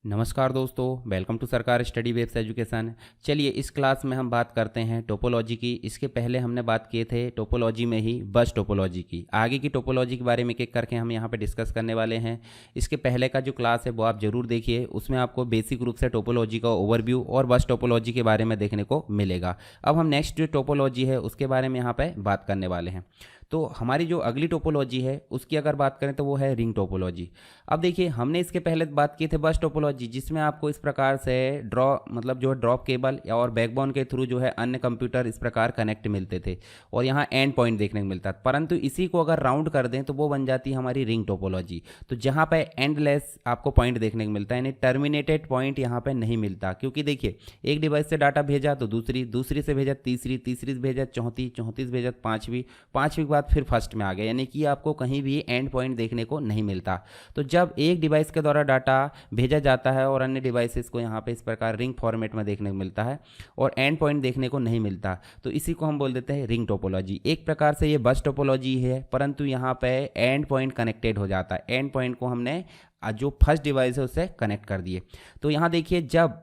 नमस्कार दोस्तों, welcome to सरकार स्टडी वेब्स एजुकेशन। चलिए इस क्लास में हम बात करते हैं टोपोलॉजी की। इसके पहले हमने बात किए थे टोपोलॉजी में ही बस टोपोलॉजी की। आगे की टोपोलॉजी के बारे में एक एक करके हम यहाँ पे डिस्कस करने वाले हैं। इसके पहले का जो क्लास है वो आप ज़रूर देखिए, उसमें आपको बेसिक रूप से टोपोलॉजी का ओवरव्यू और बस टोपोलॉजी के बारे में देखने को मिलेगा। अब हम नेक्स्ट जो टोपोलॉजी है उसके बारे में यहाँ पर बात करने वाले हैं। तो हमारी जो अगली टोपोलॉजी है उसकी अगर बात करें तो वो है रिंग टोपोलॉजी। अब देखिए, हमने इसके पहले बात की थी बस टोपोलॉजी, जिसमें आपको इस प्रकार से मतलब जो ड्रॉप केबल या और बैकबोन के थ्रू जो है अन्य कंप्यूटर इस प्रकार कनेक्ट मिलते थे और यहाँ एंड पॉइंट देखने को मिलता था। परंतु इसी को अगर राउंड कर दें तो वो बन जाती है हमारी रिंग टोपोलॉजी। तो जहाँ पे एंडलेस आपको पॉइंट देखने को मिलता है, यानी टर्मिनेटेड पॉइंट यहाँ पे नहीं मिलता। क्योंकि देखिए, एक डिवाइस से डाटा भेजा तो दूसरी से भेजा तीसरी से भेजा चौथी से भेजा पाँचवीं के बाद फिर फर्स्ट में आ गया, यानी कि आपको कहीं भी एंड पॉइंट देखने को नहीं मिलता। तो जब एक डिवाइस के द्वारा डाटा भेजा जाता है और अन्य डिवाइसेस को यहाँ पे इस प्रकार रिंग फॉर्मेट में देखने को मिलता है और एंड पॉइंट देखने को नहीं मिलता, तो इसी को हम बोल देते हैं रिंग टोपोलॉजी। एक प्रकार से ये बस टोपोलॉजी है, परंतु यहाँ पे एंड पॉइंट कनेक्टेड हो जाता है। एंड पॉइंट को हमने जो फर्स्ट डिवाइस है उससे कनेक्ट कर दिए। तो यहाँ देखिए, जब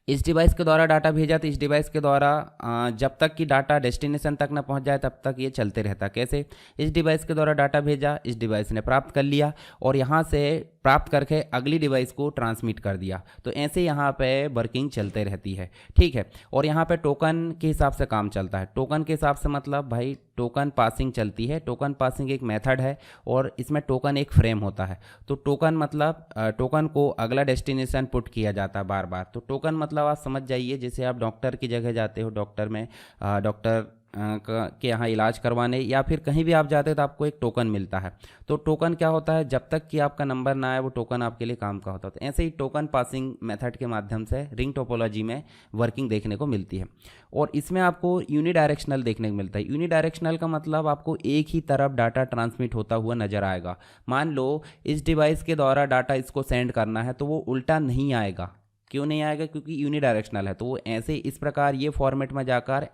इस डिवाइस के द्वारा डाटा भेजा तो इस डिवाइस के द्वारा जब तक कि डाटा डेस्टिनेशन तक ना पहुंच जाए तब तक ये चलते रहता। कैसे? इस डिवाइस के द्वारा डाटा भेजा, इस डिवाइस ने प्राप्त कर लिया और यहाँ से प्राप्त करके अगली डिवाइस को ट्रांसमिट कर दिया। तो ऐसे यहाँ पे वर्किंग चलते रहती है, ठीक है। और यहाँ पे टोकन के हिसाब से काम चलता है। टोकन के हिसाब से मतलब भाई टोकन पासिंग चलती है। टोकन पासिंग एक मेथड है और इसमें टोकन एक फ्रेम होता है। तो टोकन मतलब टोकन को अगला डेस्टिनेशन पुट किया जाता है बार बार। तो टोकन मतलब आप समझ जाइए, जैसे आप डॉक्टर की जगह जाते हो, डॉक्टर में डॉक्टर के यहाँ इलाज करवाने या फिर कहीं भी आप जाते हो तो आपको एक टोकन मिलता है। तो टोकन क्या होता है? जब तक कि आपका नंबर ना आए वो टोकन आपके लिए काम का होता है। तो ऐसे ही टोकन पासिंग मेथड के माध्यम से रिंग टोपोलॉजी में वर्किंग देखने को मिलती है। और इसमें आपको यूनिडायरेक्शनल देखने को मिलता है। यूनिडायरेक्शनल का मतलब आपको एक ही तरफ डाटा ट्रांसमिट होता हुआ नजर आएगा। मान लो इस डिवाइस के द्वारा डाटा इसको सेंड करना है तो वो उल्टा नहीं आएगा। क्यों नहीं आएगा? क्योंकि यूनिडायरेक्शनल है। तो वो ऐसे इस प्रकार ये फॉर्मेट में जाकर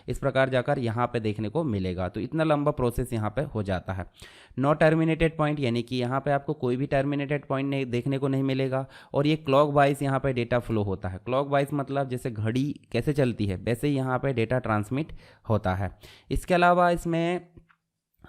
इस प्रकार जाकर यहाँ पे देखने को मिलेगा। तो इतना लंबा प्रोसेस यहाँ पे हो जाता है। नो टर्मिनेटेड पॉइंट, यानी कि यहाँ पे आपको कोई भी टर्मिनेटेड पॉइंट नहीं देखने को नहीं मिलेगा। और ये क्लॉक वाइज यहाँ पे डेटा फ्लो होता है। क्लॉक वाइज मतलब जैसे घड़ी कैसे चलती है वैसे ही यहाँ पे डेटा ट्रांसमिट होता है। इसके अलावा इसमें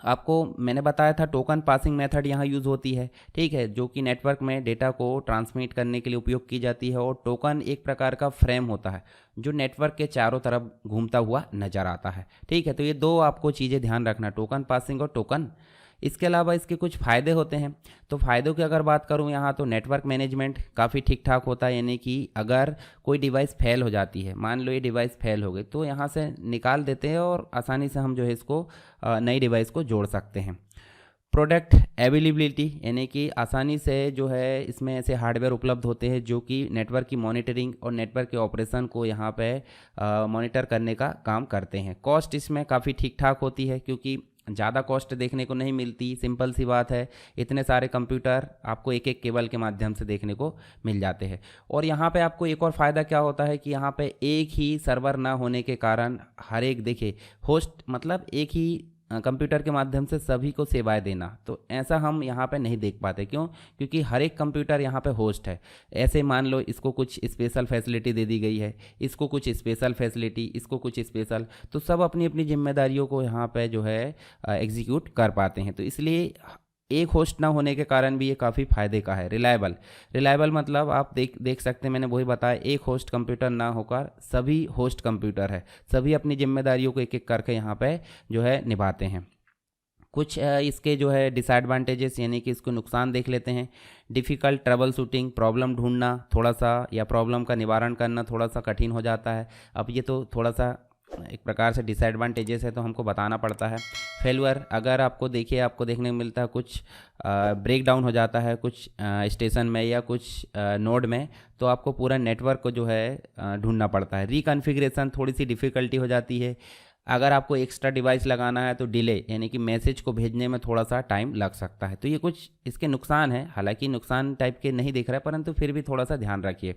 आपको मैंने बताया था टोकन पासिंग मेथड यहाँ यूज़ होती है, ठीक है, जो कि नेटवर्क में डेटा को ट्रांसमिट करने के लिए उपयोग की जाती है। और टोकन एक प्रकार का फ्रेम होता है जो नेटवर्क के चारों तरफ घूमता हुआ नजर आता है, ठीक है। तो ये दो आपको चीज़ें ध्यान रखना, टोकन पासिंग और टोकन। इसके अलावा इसके कुछ फ़ायदे होते हैं। तो फ़ायदों की अगर बात करूं यहाँ, तो नेटवर्क मैनेजमेंट काफ़ी ठीक ठाक होता है। यानी कि अगर कोई डिवाइस फेल हो जाती है, मान लो ये डिवाइस फेल हो गई, तो यहाँ से निकाल देते हैं और आसानी से हम जो है इसको नई डिवाइस को जोड़ सकते हैं। प्रोडक्ट अवेलेबिलिटी, यानी कि आसानी से जो है इसमें ऐसे हार्डवेयर उपलब्ध होते हैं जो कि नेटवर्क की मॉनिटरिंग और नेटवर्क के ऑपरेशन को यहाँ पे मॉनिटर करने का काम करते हैं। कॉस्ट इसमें काफ़ी ठीक ठाक होती है क्योंकि ज़्यादा कॉस्ट देखने को नहीं मिलती। सिंपल सी बात है, इतने सारे कंप्यूटर आपको एक एक केबल के माध्यम से देखने को मिल जाते हैं। और यहाँ पे आपको एक और फ़ायदा क्या होता है कि यहाँ पे एक ही सर्वर ना होने के कारण हर एक, देखिए होस्ट मतलब एक ही कंप्यूटर के माध्यम से सभी को सेवाएं देना, तो ऐसा हम यहाँ पे नहीं देख पाते। क्यों? क्योंकि हर एक कंप्यूटर यहाँ पे होस्ट है। ऐसे मान लो इसको कुछ स्पेशल फैसिलिटी दे दी गई है, इसको कुछ स्पेशल फैसिलिटी, इसको कुछ स्पेशल, तो सब अपनी अपनी जिम्मेदारियों को यहाँ पे जो है एग्जीक्यूट कर पाते हैं। तो इसलिए एक होस्ट ना होने के कारण भी ये काफ़ी फायदे का है। रिलायबल मतलब आप देख सकते हैं, मैंने वही बताया, एक होस्ट कंप्यूटर ना होकर सभी होस्ट कंप्यूटर है, सभी अपनी जिम्मेदारियों को एक एक करके यहाँ पे जो है निभाते हैं। कुछ इसके जो है डिसएडवांटेजेस, यानी कि इसको नुकसान देख लेते हैं। डिफ़िकल्ट ट्रबल शूटिंग, प्रॉब्लम ढूंढना थोड़ा सा या प्रॉब्लम का निवारण करना थोड़ा सा कठिन हो जाता है। अब ये तो थोड़ा सा एक प्रकार से डिसएडवांटेजेस है तो हमको बताना पड़ता है। फेलुअर, अगर आपको देखिए आपको देखने को मिलता है कुछ ब्रेक डाउन हो जाता है कुछ स्टेशन में या कुछ नोड में, तो आपको पूरा नेटवर्क को जो है ढूंढना पड़ता है। रिकॉन्फ़िगरेशन थोड़ी सी डिफ़िकल्टी हो जाती है। अगर आपको एक्स्ट्रा डिवाइस लगाना है तो डिले, यानी कि मैसेज को भेजने में थोड़ा सा टाइम लग सकता है। तो ये कुछ इसके नुकसान है, हालांकि नुकसान टाइप के नहीं दिख रहा है, परंतु फिर भी थोड़ा सा ध्यान रखिए।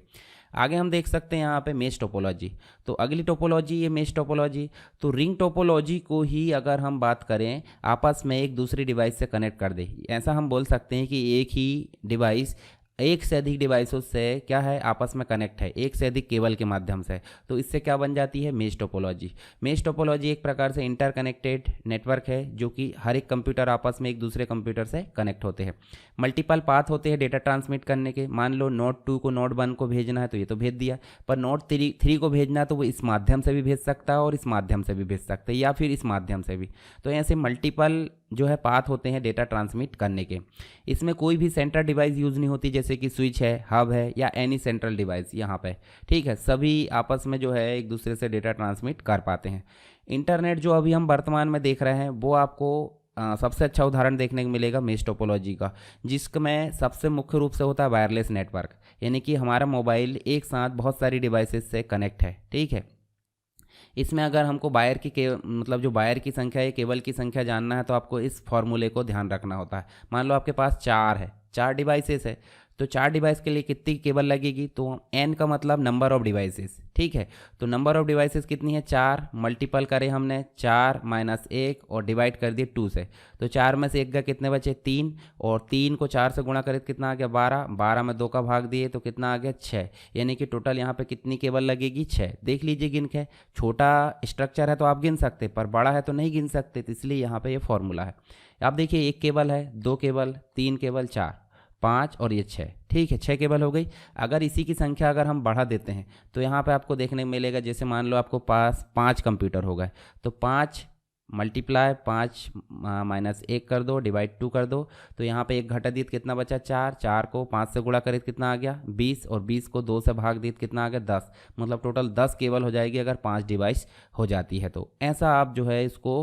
आगे हम देख सकते हैं यहाँ पे मेश टोपोलॉजी। तो अगली टोपोलॉजी ये मेश टोपोलॉजी। तो रिंग टोपोलॉजी को ही अगर हम बात करें आपस में एक दूसरी डिवाइस से कनेक्ट कर दे, ऐसा हम बोल सकते हैं कि एक ही डिवाइस एक से अधिक डिवाइसों से क्या है आपस में कनेक्ट है, एक से अधिक केबल के माध्यम से, तो इससे क्या बन जाती है मेश टोपोलॉजी। मेश टोपोलॉजी एक प्रकार से इंटरकनेक्टेड नेटवर्क है जो कि हर एक कंप्यूटर आपस में एक दूसरे कंप्यूटर से कनेक्ट होते हैं। मल्टीपल पाथ होते हैं डेटा ट्रांसमिट करने के। मान लो नोड 2 को नोड 1 को भेजना है तो ये तो भेज दिया, पर नोड 3 को भेजना है तो वो इस माध्यम से भी भेज सकता है और इस माध्यम से भी भेज सकते हैं या फिर इस माध्यम से भी। तो ऐसे मल्टीपल जो है पाथ होते हैं डेटा ट्रांसमिट करने के। इसमें कोई भी सेंट्रल डिवाइस यूज़ नहीं होती, जैसे कि स्विच है, हब है या एनी सेंट्रल डिवाइस यहाँ पे, ठीक है। सभी आपस में जो है एक दूसरे से डेटा ट्रांसमिट कर पाते हैं। इंटरनेट जो अभी हम वर्तमान में देख रहे हैं वो आपको सबसे अच्छा उदाहरण देखने को मिलेगा मेश टोपोलॉजी का, जिसमें सबसे मुख्य रूप से होता है वायरलेस नेटवर्क, यानी कि हमारा मोबाइल एक साथ बहुत सारी डिवाइसेस से कनेक्ट है, ठीक है। इसमें अगर हमको वायर की मतलब जो वायर की संख्या है, केबल की संख्या जानना है तो आपको इस फॉर्मूले को ध्यान रखना होता है। मान लो आपके पास 4 डिवाइसेस है, तो 4 डिवाइस के लिए कितनी केबल लगेगी, तो n का मतलब नंबर ऑफ डिवाइसेस, ठीक है। तो नंबर ऑफ डिवाइसेस कितनी है 4, मल्टीपल करें हमने 4 - 1 और डिवाइड कर दिए 2 से, तो 4 में से 1 गए कितने बचे 3, और 3 को 4 से गुणा करें तो कितना आ गया 12, 12 में 2 का भाग दिए तो कितना आ गया 6, यानी कि टोटल यहाँ पे कितनी केबल लगेगी 6। देख लीजिए गिन के, छोटा स्ट्रक्चर है तो आप गिन सकते, पर बड़ा है तो नहीं गिन सकते, तो इसलिए यहाँ पे ये फॉर्मूला है। आप देखिए 1 केबल है, 2 केबल, 3 केबल, 4, 5 और ये 6, ठीक है, 6 केबल हो गई। अगर इसी की संख्या अगर हम बढ़ा देते हैं तो यहाँ पे आपको देखने को मिलेगा, जैसे मान लो आपको पास 5 कंप्यूटर हो गए, तो 5 × 5 - 1 कर दो, डिवाइड 2 कर दो, तो यहाँ पे 1 घटा दिए तो कितना बचा 4, 4 को 5 से गुणा करें तो कितना आ गया 20, और 20 को 2 से भाग दिए तो कितना आ गया 10, मतलब टोटल 10 केबल हो जाएगी अगर 5 डिवाइस हो जाती है। तो ऐसा आप जो है इसको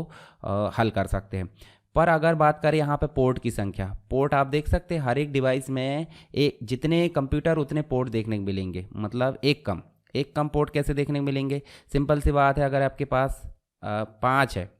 हल कर सकते हैं। पर अगर बात करें यहाँ पे पोर्ट की संख्या, पोर्ट आप देख सकते हैं हर एक डिवाइस में जितने कंप्यूटर उतने पोर्ट देखने को मिलेंगे, मतलब एक कम पोर्ट कैसे देखने को मिलेंगे। सिंपल सी बात है, अगर आपके पास 5 है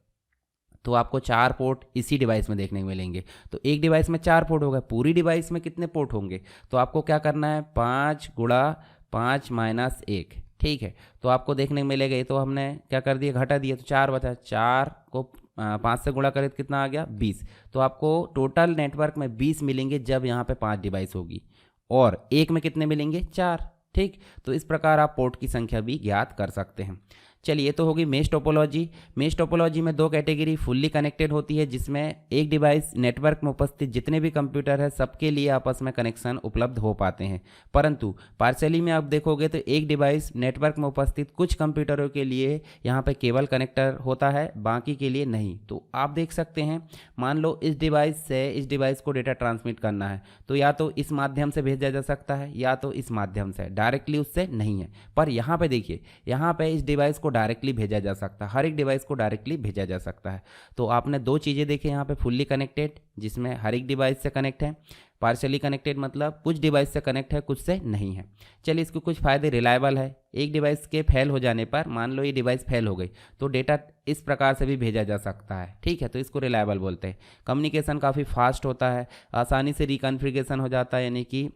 तो आपको 4 पोर्ट इसी डिवाइस में देखने को मिलेंगे, तो एक डिवाइस में 4 पोर्ट हो गए, पूरी डिवाइस में कितने पोर्ट होंगे, तो आपको क्या करना है 5 × 5 - 1, ठीक है। तो आपको देखने को मिलेगा, ये तो हमने क्या कर दिया घटा दिया, तो 4 बचा, 4 को 5 से गुणा करें तो कितना आ गया 20, तो आपको टोटल नेटवर्क में 20 मिलेंगे जब यहाँ पे 5 डिवाइस होगी, और एक में कितने मिलेंगे 4, ठीक। तो इस प्रकार आप पोर्ट की संख्या भी ज्ञात कर सकते हैं। चलिए, तो होगी मेश टोपोलॉजी। मेश टोपोलॉजी में 2 कैटेगरी फुल्ली कनेक्टेड होती है, जिसमें एक डिवाइस नेटवर्क में उपस्थित जितने भी कंप्यूटर है सबके लिए आपस में कनेक्शन उपलब्ध हो पाते हैं। परंतु पार्शियली में आप देखोगे तो एक डिवाइस नेटवर्क में उपस्थित कुछ कंप्यूटरों के लिए यहाँ पे केबल कनेक्टर होता है, बाकी के लिए नहीं। तो आप देख सकते हैं, मान लो इस डिवाइस से इस डिवाइस को डेटा ट्रांसमिट करना है, तो या तो इस माध्यम से भेजा जा सकता है या तो इस माध्यम से, डायरेक्टली उससे नहीं है। पर यहाँ पे देखिए, यहाँ पे इस डिवाइस को डायरेक्टली भेजा जा सकता है, हर एक डिवाइस को डायरेक्टली भेजा जा सकता है। तो आपने 2 चीज़ें देखी यहाँ पे, फुल्ली कनेक्टेड जिसमें हर एक डिवाइस से कनेक्ट है, पार्शियली कनेक्टेड मतलब कुछ डिवाइस से कनेक्ट है कुछ से नहीं है। चलिए, इसके कुछ फ़ायदे, रिलायबल है, एक डिवाइस के फेल हो जाने पर, मान लो ये डिवाइस फेल हो गई तो डेटा इस प्रकार से भी भेजा जा सकता है, ठीक है, तो इसको रिलायबल बोलते हैं। कम्युनिकेशन काफ़ी फास्ट होता है, आसानी से रिकॉन्फ़िगरेशन हो जाता है, यानी कि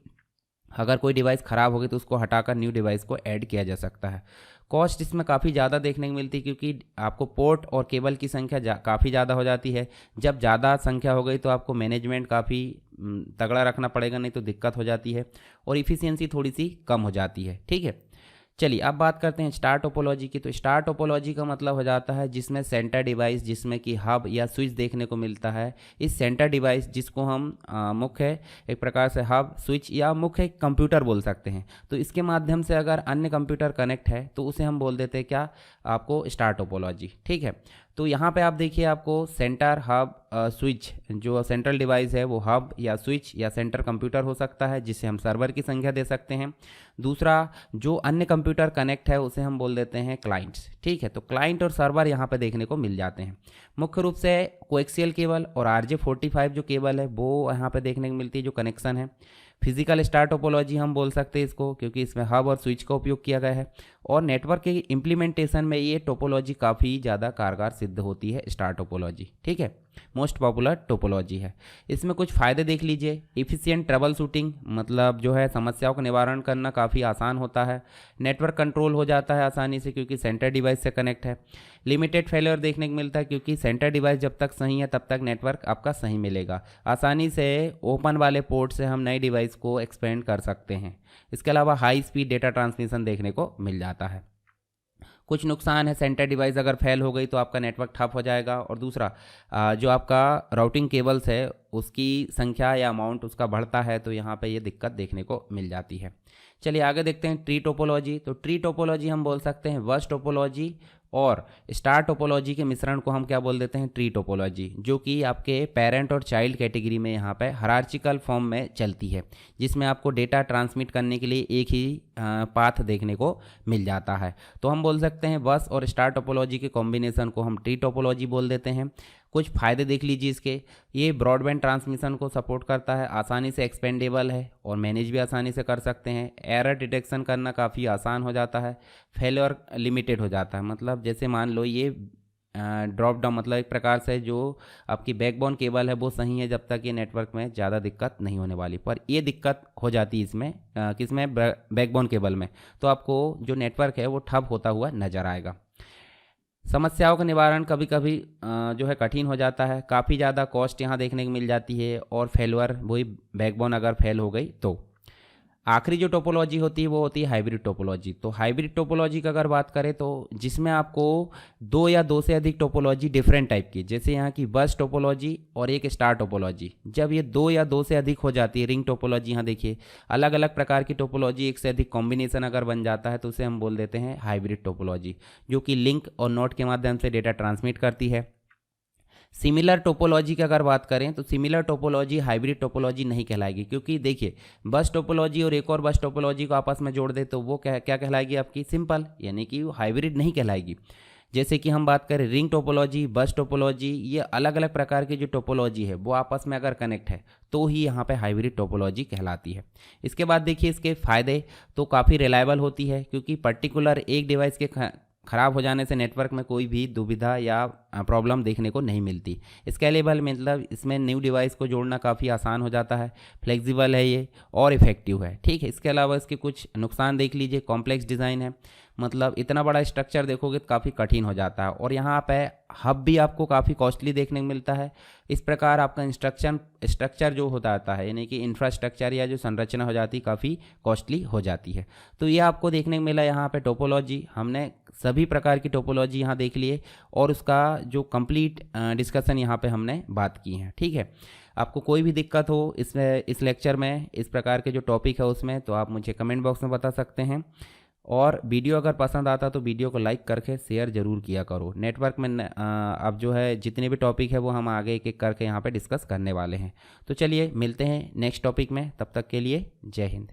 अगर कोई डिवाइस ख़राब हो गई तो उसको हटाकर न्यू डिवाइस को ऐड किया जा सकता है। कॉस्ट इसमें काफ़ी ज़्यादा देखने को मिलती है, क्योंकि आपको पोर्ट और केबल की संख्या काफ़ी ज़्यादा हो जाती है। जब ज़्यादा संख्या हो गई तो आपको मैनेजमेंट काफ़ी तगड़ा रखना पड़ेगा, नहीं तो दिक्कत हो जाती है, और इफ़िशियंसी थोड़ी सी कम हो जाती है, ठीक है। चलिए, अब बात करते हैं स्टार टोपोलॉजी की। तो स्टार टोपोलॉजी का मतलब हो जाता है जिसमें सेंटर डिवाइस, जिसमें कि हब या स्विच देखने को मिलता है। इस सेंटर डिवाइस जिसको हम मुख्य एक प्रकार से हब, स्विच या मुख्य कंप्यूटर बोल सकते हैं, तो इसके माध्यम से अगर अन्य कंप्यूटर कनेक्ट है तो उसे हम बोल देते हैं क्या, आपको स्टार टोपोलॉजी, ठीक है। तो यहाँ पे आप देखिए, आपको सेंटर, हब, स्विच, जो सेंट्रल डिवाइस है वो हब या स्विच या सेंटर कंप्यूटर हो सकता है, जिसे हम सर्वर की संख्या दे सकते हैं। दूसरा, जो अन्य कंप्यूटर कनेक्ट है उसे हम बोल देते हैं क्लाइंट्स, ठीक है। तो क्लाइंट और सर्वर यहाँ पे देखने को मिल जाते हैं। मुख्य रूप से कोएक्सियल केबल और RJ45 जो केबल है वो यहाँ पे देखने को मिलती है, जो कनेक्शन है। फिजिकल स्टार टोपोलॉजी हम बोल सकते हैं इसको, क्योंकि इसमें हब और स्विच का उपयोग किया गया है, और नेटवर्क के इम्प्लीमेंटेशन में ये टोपोलॉजी काफ़ी ज़्यादा कारगर सिद्ध होती है, स्टार टोपोलॉजी, ठीक है। मोस्ट पॉपुलर टोपोलॉजी है। इसमें कुछ फ़ायदे देख लीजिए। इफ़िशियंट ट्रबल शूटिंग, मतलब जो है समस्याओं का निवारण करना काफ़ी आसान होता है। नेटवर्क कंट्रोल हो जाता है आसानी से क्योंकि सेंटर डिवाइस से कनेक्ट है। लिमिटेड फेलियर देखने को मिलता है क्योंकि सेंटर डिवाइस जब तक सही है तब तक नेटवर्क आपका सही मिलेगा। आसानी से ओपन वाले पोर्ट से हम नई डिवाइस को एक्सपेंड कर सकते हैं। इसके अलावा हाई स्पीड डेटा ट्रांसमिशन देखने को मिल जाता है। कुछ नुकसान है, सेंटर डिवाइस अगर फेल हो गई तो आपका नेटवर्क ठप हो जाएगा। और दूसरा जो आपका राउटिंग केबल्स है उसकी संख्या या अमाउंट उसका बढ़ता है तो यहाँ पे ये दिक्कत देखने को मिल जाती है। चलिए आगे देखते हैं ट्री टोपोलॉजी। तो ट्री टोपोलॉजी हम बोल सकते हैं बस टोपोलॉजी और स्टार टोपोलॉजी के मिश्रण को हम क्या बोल देते हैं, ट्री टोपोलॉजी, जो कि आपके पेरेंट और चाइल्ड कैटेगरी में यहाँ पे हायरार्चिकल फॉर्म में चलती है, जिसमें आपको डेटा ट्रांसमिट करने के लिए एक ही पाथ देखने को मिल जाता है। तो हम बोल सकते हैं बस और स्टार टोपोलॉजी के कॉम्बिनेशन को हम ट्री टोपोलॉजी बोल देते हैं। कुछ फ़ायदे देख लीजिए इसके। ये ब्रॉडबैंड ट्रांसमिशन को सपोर्ट करता है, आसानी से एक्सपेंडेबल है और मैनेज भी आसानी से कर सकते हैं। एरर डिटेक्शन करना काफ़ी आसान हो जाता है। फेलियर लिमिटेड हो जाता है, मतलब जैसे मान लो ये ड्रॉप डाउन, मतलब एक प्रकार से जो आपकी बैकबोन केबल है वो सही है जब तक ये नेटवर्क में ज़्यादा दिक्कत नहीं होने वाली, पर ये दिक्कत हो जाती है इसमें किसमें, बैकबोन केबल में, तो आपको जो नेटवर्क है वो ठप होता हुआ नज़र आएगा। समस्याओं का निवारण कभी कभी जो है कठिन हो जाता है, काफ़ी ज़्यादा कॉस्ट यहाँ देखने को मिल जाती है और फेलवर, वही बैकबोन अगर फेल हो गई तो। आखिरी जो टोपोलॉजी होती है वो होती है हाइब्रिड टोपोलॉजी। तो हाइब्रिड टोपोलॉजी की अगर बात करें तो जिसमें आपको दो या दो से अधिक टोपोलॉजी डिफरेंट टाइप की, जैसे यहाँ की बस टोपोलॉजी और एक स्टार टोपोलॉजी, जब ये दो या दो से अधिक हो जाती है, रिंग टोपोलॉजी, यहाँ देखिए अलग अलग प्रकार की टोपोलॉजी एक से अधिक कॉम्बिनेशन अगर बन जाता है तो उसे हम बोल देते हैं हाइब्रिड टोपोलॉजी, जो कि लिंक और नोड के माध्यम से डेटा ट्रांसमिट करती है। सिमिलर टोपोलॉजी की अगर बात करें तो सिमिलर टोपोलॉजी हाइब्रिड टोपोलॉजी नहीं कहलाएगी, क्योंकि देखिए बस टोपोलॉजी और एक और बस टोपोलॉजी को आपस में जोड़ दे तो वो क्या कहलाएगी आपकी, सिंपल, यानी कि वो हाइब्रिड नहीं कहलाएगी। जैसे कि हम बात करें रिंग टोपोलॉजी, बस टोपोलॉजी, ये अलग अलग प्रकार की जो टोपोलॉजी है वो आपस में अगर कनेक्ट है तो ही यहाँ पे हाइब्रिड टोपोलॉजी कहलाती है। इसके बाद देखिए इसके फ़ायदे, तो काफ़ी रिलायबल होती है क्योंकि पर्टिकुलर एक डिवाइस के ख़राब हो जाने से नेटवर्क में कोई भी दुविधा या प्रॉब्लम देखने को नहीं मिलती। स्केलेबल, मतलब इसमें न्यू डिवाइस को जोड़ना काफ़ी आसान हो जाता है। फ्लेक्सिबल है ये और इफ़ेक्टिव है, ठीक है। इसके अलावा इसके कुछ नुकसान देख लीजिए। कॉम्प्लेक्स डिज़ाइन है, मतलब इतना बड़ा स्ट्रक्चर देखोगे तो काफ़ी कठिन हो जाता है और यहाँ पे हब भी आपको काफ़ी कॉस्टली देखने को मिलता है। इस प्रकार आपका स्ट्रक्चर जो होता है, यानी कि इंफ्रास्ट्रक्चर या जो संरचना हो जाती है काफ़ी कॉस्टली हो जाती है। तो ये आपको देखने को मिला यहाँ पे टोपोलॉजी। हमने सभी प्रकार की टोपोलॉजी यहाँ देख लिए और उसका जो कंप्लीट डिस्कशन यहाँ पे हमने बात की है, ठीक है। आपको कोई भी दिक्कत हो इसमें, इस लेक्चर में, इस प्रकार के जो टॉपिक है उसमें, तो आप मुझे कमेंट बॉक्स में बता सकते हैं। और वीडियो अगर पसंद आता तो वीडियो को लाइक करके शेयर ज़रूर किया करो। नेटवर्क में अब जो है जितने भी टॉपिक है वो हम आगे एक एक करके यहाँ पे डिस्कस करने वाले हैं। तो चलिए मिलते हैं नेक्स्ट टॉपिक में, तब तक के लिए जय हिंद।